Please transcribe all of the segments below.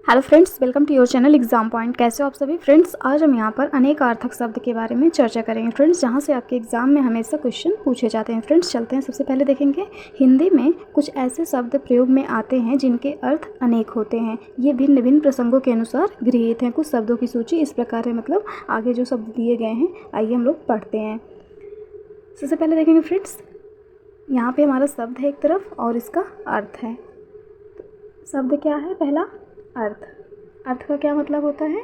Hello friends, welcome to your channel Exam Point. कैसे हो आप सभी फ्रेंड्स। आज हम यहाँ पर अनेकार्थक शब्द के बारे में चर्चा करेंगे फ्रेंड्स, जहाँ से आपके एग्जाम में हमेशा क्वेश्चन पूछे जाते हैं। फ्रेंड्स चलते हैं, सबसे पहले देखेंगे हिंदी में कुछ ऐसे शब्द प्रयोग में आते हैं जिनके अर्थ अनेक होते हैं। ये भिन्न भिन्न प्रसंगों के अनुसार गृहीत हैं। कुछ शब्दों की सूची इस प्रकार है, मतलब आगे जो शब्द दिए गए हैं आइए हम लोग पढ़ते हैं। सबसे पहले देखेंगे फ्रेंड्स, यहाँ पे हमारा शब्द है एक तरफ और इसका अर्थ है। शब्द क्या है? पहला अर्थ। अर्थ का क्या मतलब होता है?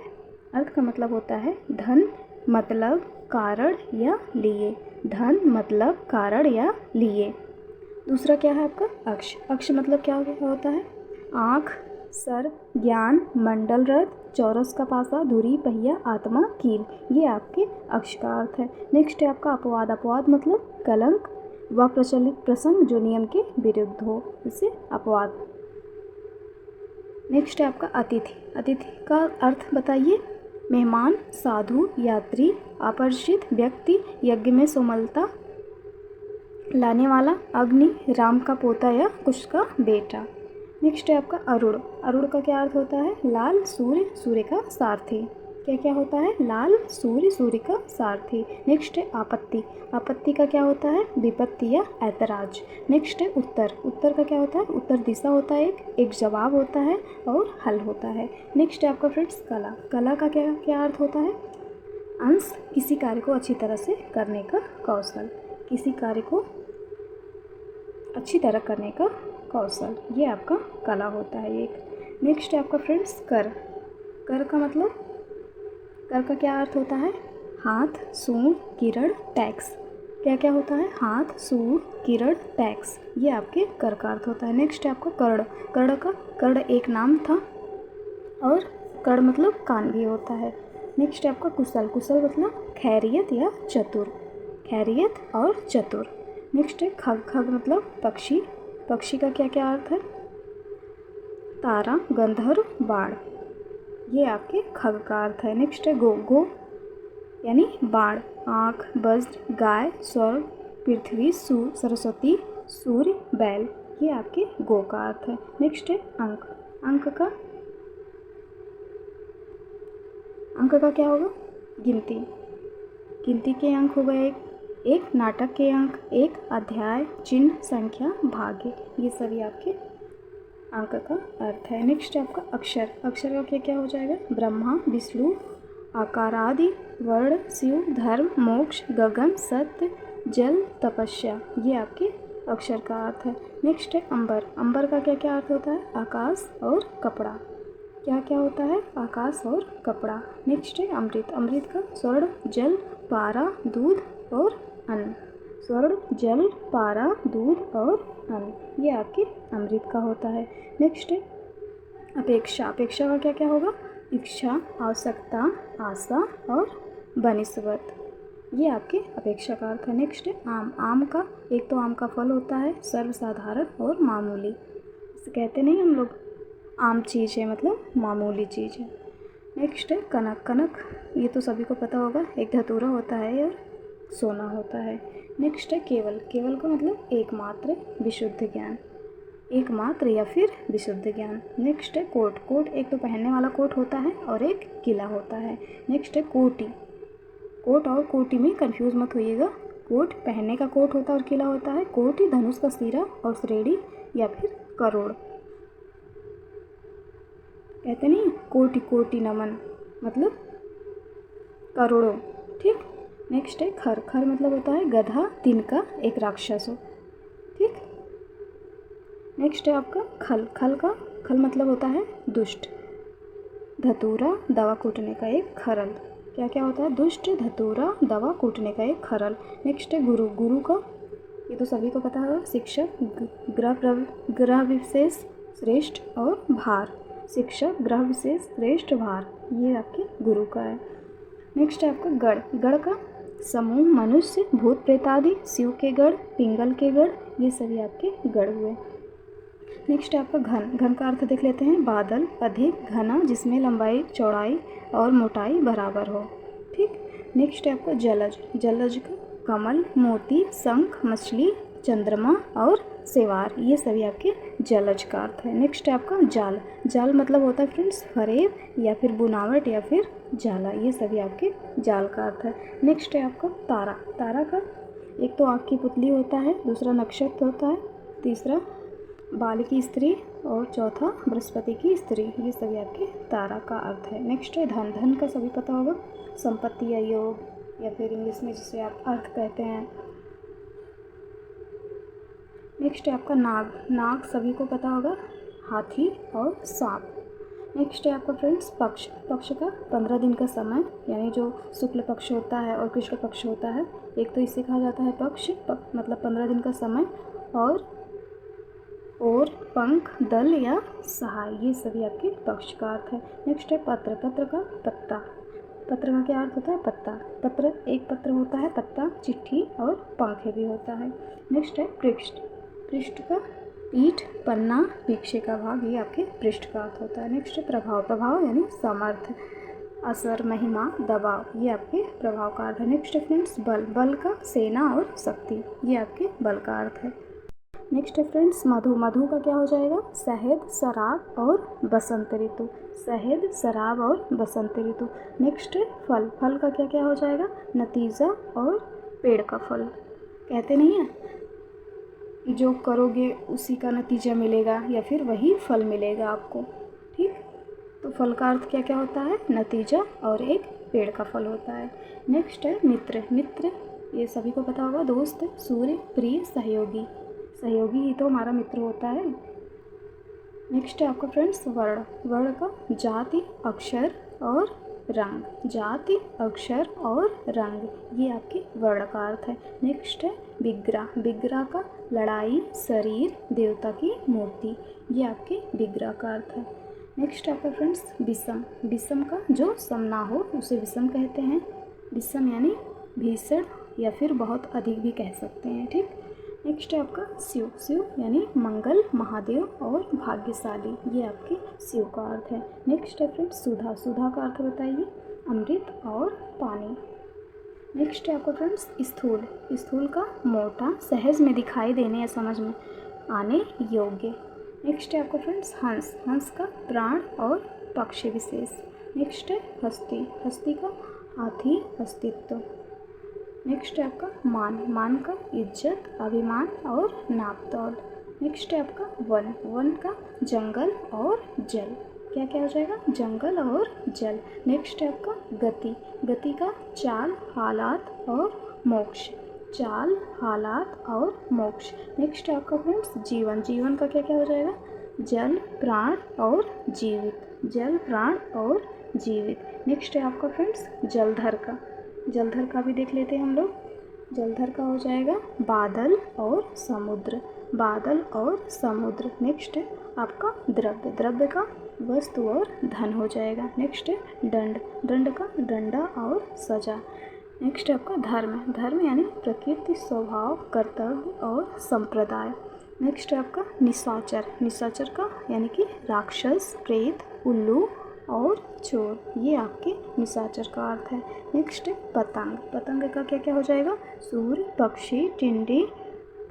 अर्थ का मतलब होता है धन, मतलब, कारण या लिए। धन, मतलब, कारण या लिए। दूसरा क्या है आपका? अक्ष। अक्ष मतलब क्या होता है? आँख, सर, ज्ञान, मंडल, रथ, चौरस का पासा, धुरी, पहिया, आत्मा, कील। ये आपके अक्ष का अर्थ है। नेक्स्ट है आपका अपवाद। अपवाद मतलब कलंक व प्रचलित प्रसंग जो नियम के विरुद्ध हो, इसे अपवाद। नेक्स्ट है आपका अतिथि। अतिथि का अर्थ बताइए। मेहमान, साधु, यात्री, अपरिचित व्यक्ति, यज्ञ में सोमलता लाने वाला, अग्नि, राम का पोता या कुश का बेटा। नेक्स्ट है आपका अरुण। अरुण का क्या अर्थ होता है? लाल, सूर्य, सूर्य का सारथी। क्या क्या होता है? लाल, सूर्य, सूर्य का सारथी। नेक्स्ट है आपत्ति। आपत्ति का क्या होता है? विपत्ति या ऐतराज। नेक्स्ट है उत्तर। उत्तर का क्या होता है? उत्तर दिशा होता है, एक जवाब होता है और हल होता है। नेक्स्ट है आपका फ्रेंड्स कला। कला का क्या क्या अर्थ होता है? अंश, किसी कार्य को अच्छी तरह से करने का कौशल। किसी कार्य को अच्छी तरह करने का कौशल, ये आपका कला होता है एक। नेक्स्ट है आपका फ्रेंड्स कर। कर का मतलब, कर का क्या अर्थ होता है? हाथ, सूंड, किरण, टैक्स। क्या क्या होता है? हाथ, सूंड, किरण, टैक्स, ये आपके कर का अर्थ होता है। नेक्स्ट है आपका कर्ण। कर्ण का, कर्ण एक नाम था और कर्ण मतलब कान भी होता है। नेक्स्ट है आपका कुशल। कुशल मतलब खैरियत या चतुर। खैरियत और चतुर। नेक्स्ट है खग। खग मतलब पक्षी। पक्षी का क्या क्या अर्थ है? तारा, गंधर्व, बाण, ये आपके खग का अर्थ है। नेक्स्ट है गो। गो यानी बाण, आँख, वज्र, गाय, स्वर्ग, पृथ्वी, सरस्वती, सूर्य, बैल, ये आपके गो का अर्थ है। नेक्स्ट है अंक। अंक का, अंक का क्या होगा? गिनती। गिनती के अंक हो गए एक नाटक के अंक, एक अध्याय, चिन्ह, संख्या, भाग्य, ये सभी आपके अंक का अर्थ है। नेक्स्ट है आपका अक्षर। अक्षर का क्या क्या हो जाएगा? ब्रह्मा, विष्णु, आकार आदि, वर्ण, शिव, धर्म, मोक्ष, गगन, सत्य, जल, तपस्या, ये आपके अक्षर का अर्थ है। नेक्स्ट है अंबर। अंबर का क्या क्या अर्थ होता है? आकाश और कपड़ा। क्या क्या होता है? आकाश और कपड़ा। नेक्स्ट है अमृत। अमृत का स्वर्ण, जल, पारा, दूध और अन्न। स्वर्ण, जल, पारा, दूध और अन्न, ये आपके अमृत का होता है। नेक्स्ट है अपेक्षा। अपेक्षा का क्या क्या होगा? इच्छा, आवश्यकता, आशा और बनिस्बत, ये आपके अपेक्षा का अर्थ है। नेक्स्ट है आम। आम का, एक तो आम का फल होता है सर्वसाधारण और मामूली, इसे कहते नहीं हम लोग आम चीज़ है, मतलब मामूली चीज़ है। नेक्स्ट है कनक। कनक ये तो सभी को पता होगा, एक धतूरा होता है और सोना होता है। नेक्स्ट है केवल। केवल का मतलब एकमात्र, विशुद्ध ज्ञान, एकमात्र या फिर विशुद्ध ज्ञान। नेक्स्ट है कोट। कोट एक तो पहनने वाला कोट होता है और एक किला होता है। नेक्स्ट है कोटि। कोट और कोटि में कंफ्यूज मत होइएगा, कोट पहनने का कोट होता है और किला होता है। कोटि धनुष का सिरा और श्रेणी या फिर करोड़, कहते नहीं कोटि कोटि नमन, मतलब करोड़ों, ठीक। नेक्स्ट है खर। खर मतलब होता है गधा, तिनका, एक राक्षस हो, ठीक। नेक्स्ट है आपका खल। खल का, खल मतलब होता है दुष्ट, धतूरा, दवा कूटने का एक खरल। क्या क्या होता है? दुष्ट, धतूरा, दवा कूटने का एक खरल। नेक्स्ट है गुरु। गुरु का, ये तो सभी को पता होगा, शिक्षक, ग्रह विशेष, श्रेष्ठ और भार। शिक्षक, ग्रह विशेष, श्रेष्ठ, भार, ये आपके गुरु का है। नेक्स्ट है आपका गण। गण का समूह, मनुष्य, भूत प्रेत आदि, शिव के गण, पिंगल के गण, ये सभी आपके गण हुए। नेक्स्ट है आपका घन। घन का अर्थ देख लेते हैं। बादल, अधिक, घना, जिसमें लंबाई, चौड़ाई और मोटाई बराबर हो, ठीक। नेक्स्ट है आपका जलज। जलज का कमल, मोती, शंख, मछली, चंद्रमा और सेवार, ये सभी आपके जलज का अर्थ है। नेक्स्ट है आपका जाल। जाल मतलब होता है फ्रेंड्स फरेब या फिर बुनावट या फिर जाला, ये सभी आपके जाल का अर्थ है। नेक्स्ट है आपका तारा। तारा का एक तो आँख की पुतली होता है, दूसरा नक्षत्र होता है, तीसरा बाल की स्त्री और चौथा बृहस्पति की स्त्री, ये सभी आपके तारा का अर्थ है। नेक्स्ट है धन। धन का सभी पता होगा, संपत्ति या योग या फिर इंग्लिश में जिसे आप अर्थ कहते हैं। नेक्स्ट है आपका नाग। नाग सभी को पता होगा, हाथी और सांप। नेक्स्ट है आपका फ्रेंड्स पक्ष। पक्ष का 15 दिन का समय, यानी जो शुक्ल पक्ष होता है और कृष्ण पक्ष होता है, एक तो इसे कहा जाता है पक्ष, मतलब 15 दिन का समय, और पंख, दल या सहाय, ये सभी आपके पक्ष का अर्थ है। नेक्स्ट है पत्र। पत्र का पत्ता। पत्र का क्या अर्थ होता है? पत्ता। पत्र एक पत्र होता है, पत्ता, चिट्ठी और पंख भी होता है। नेक्स्ट है पृष्ठ। पृष्ठ का पीठ, पन्ना, पीछे का भाग, ये आपके पृष्ठ का अर्थ होता है। नेक्स्ट है प्रभाव। प्रभाव यानी सामर्थ्य, असर, महिमा, दबाव, ये आपके प्रभाव का अर्थ है। नेक्स्ट है फ्रेंड्स बल। बल का सेना और शक्ति, ये आपके बल का अर्थ है। नेक्स्ट है फ्रेंड्स मधु। मधु का क्या हो जाएगा? शहद, शराब और बसंत ऋतु। शहद, शराब और बसंत ऋतु। नेक्स्ट है फल। फल का क्या क्या हो जाएगा? नतीजा और पेड़ का फल। कहते नहीं है जो करोगे उसी का नतीजा मिलेगा या फिर वही फल मिलेगा आपको, ठीक। तो फल का अर्थ क्या क्या होता है? नतीजा और एक पेड़ का फल होता है। नेक्स्ट है मित्र। मित्र ये सभी को पता होगा, दोस्त, सूर्य, प्रिय, सहयोगी। सहयोगी ही तो हमारा मित्र होता है। नेक्स्ट है आपका फ्रेंड्स वर्ण। वर्ण का जाति, अक्षर और रंग। जाति, अक्षर और रंग, ये आपके वर्ण का अर्थ है। नेक्स्ट है विग्रह। विग्रह का लड़ाई, शरीर, देवता की मूर्ति, ये आपके विग्रह का अर्थ है। नेक्स्ट आपका फ्रेंड्स विषम। विषम का जो सम ना हो उसे विषम कहते हैं। विषम यानी भीषण या फिर बहुत अधिक भी कह सकते हैं, ठीक। नेक्स्ट है आपका शिव। शिव यानी मंगल, महादेव और भाग्यशाली, ये आपके शिव का अर्थ है। नेक्स्ट है फ्रेंड्स सुधा। सुधा का अर्थ बताइए? अमृत और पानी। नेक्स्ट है आपका फ्रेंड्स स्थूल। स्थूल का मोटा, सहज में दिखाई देने या समझ में आने योग्य। नेक्स्ट है आपका फ्रेंड्स हंस। हंस का प्राण और पक्ष विशेष। नेक्स्ट है हस्ती। हस्ती का हाथी, अस्तित्व। नेक्स्ट है आपका मान। मान का इज्जत, अभिमान और नाप तोल। नेक्स्ट है आपका वन। वन का जंगल और जल, क्या क्या हो जाएगा? जंगल और जल। नेक्स्ट है आपका गति। गति का चाल, हालात और मोक्ष। चाल, हालात और मोक्ष। नेक्स्ट है आपका फ्रेंड्स जीवन। जीवन का क्या क्या हो जाएगा? जल, प्राण और जीवित। जल, प्राण और जीवित। नेक्स्ट है आपका फ्रेंड्स जलधर का। जलधर का भी देख लेते हैं हम लोग। जलधर का हो जाएगा बादल और समुद्र। बादल और समुद्र। नेक्स्ट है आपका द्रव्य। द्रव्य का वस्तु और धन हो जाएगा। नेक्स्ट है दंड। दंड का डंडा और सजा। नेक्स्ट है आपका धर्म। धर्म यानी प्रकृति, स्वभाव, कर्तव्य और संप्रदाय। नेक्स्ट है आपका निशाचर। निशाचर का यानी कि राक्षस, प्रेत, उल्लू और चोर, ये आपके निशाचर का अर्थ है। नेक्स्ट है पतंग। पतंग का क्या क्या हो जाएगा? सूर्य, पक्षी, टिंडी,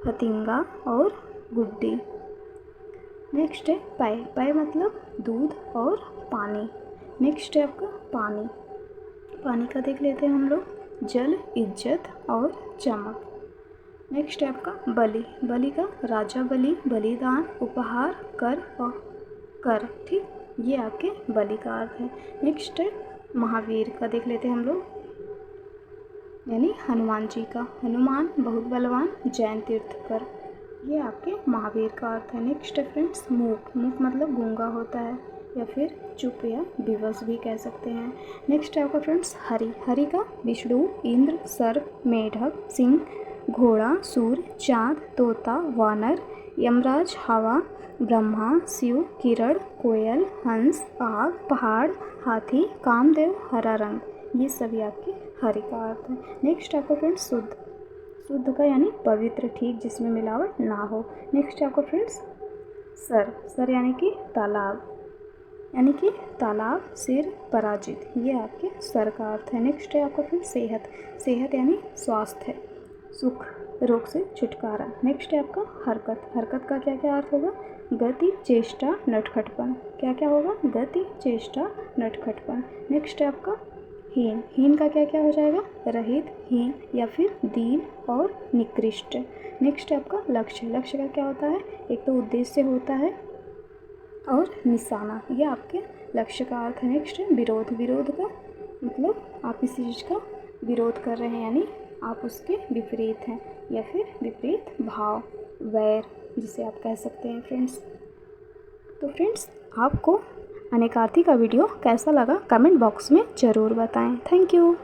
फतिंगा और गुड्डी। नेक्स्ट है पय। पय मतलब दूध और पानी। नेक्स्ट है आपका पानी। पानी का देख लेते हैं हम लोग। जल, इज्जत और चमक। नेक्स्ट है आपका बलि। बलि का राजा बलि, बलिदान, उपहार, कर और कर, ठीक, ये आपके बलि का अर्थ है। नेक्स्ट है महावीर का देख लेते हैं हम लोग, यानी हनुमान जी का। हनुमान बहुत बलवान, जैन तीर्थकर, ये आपके महावीर का अर्थ है। नेक्स्ट है फ्रेंड्स मूक। मूक मतलब गूंगा होता है या फिर चुप या विवश भी कह सकते हैं। नेक्स्ट है आपका फ्रेंड्स हरि। हरि का विष्णु, इंद्र, सर्प, मेढक, सिंह, घोड़ा, सूर्य, चाँद, तोता, वानर, यमराज, हवा, ब्रह्मा, शिव, किरण, कोयल, हंस, आग, पहाड़, हाथी, कामदेव, हरा रंग, ये सभी आपके हरि का अर्थ है। नेक्स्ट आपका फ्रेंड्स शुद्ध। शुद्ध का यानी पवित्र, ठीक, जिसमें मिलावट ना हो। नेक्स्ट आपका फ्रेंड्स सर। सर यानी कि तालाब, यानी कि तालाब, सिर, पराजित, ये आपके सर का अर्थ है। नेक्स्ट है आपका फ्रेंड्स सेहत। सेहत यानी स्वास्थ्य, सुख, रोग से छुटकारा। नेक्स्ट है आपका हरकत। हरकत का क्या क्या अर्थ होगा? गति, चेष्टा, नटखटपन। क्या क्या होगा? गति, चेष्टा, नटखटपन। नेक्स्ट है आपका हीन। हीन का क्या क्या हो जाएगा? रहित, हीन या फिर दीन और निकृष्ट। नेक्स्ट है आपका लक्ष्य। लक्ष्य का क्या होता है? एक तो उद्देश्य होता है और निशाना, ये आपके लक्ष्य का अर्थ है। नेक्स्ट है विरोध। विरोध का मतलब आप किसी चीज़ का विरोध कर रहे हैं, यानी आप उसके विपरीत हैं, या फिर विपरीत भाव, वैर जिसे आप कह सकते हैं फ्रेंड्स। तो फ्रेंड्स, आपको अनेकार्थी का वीडियो कैसा लगा कमेंट बॉक्स में ज़रूर बताएं। Thank you.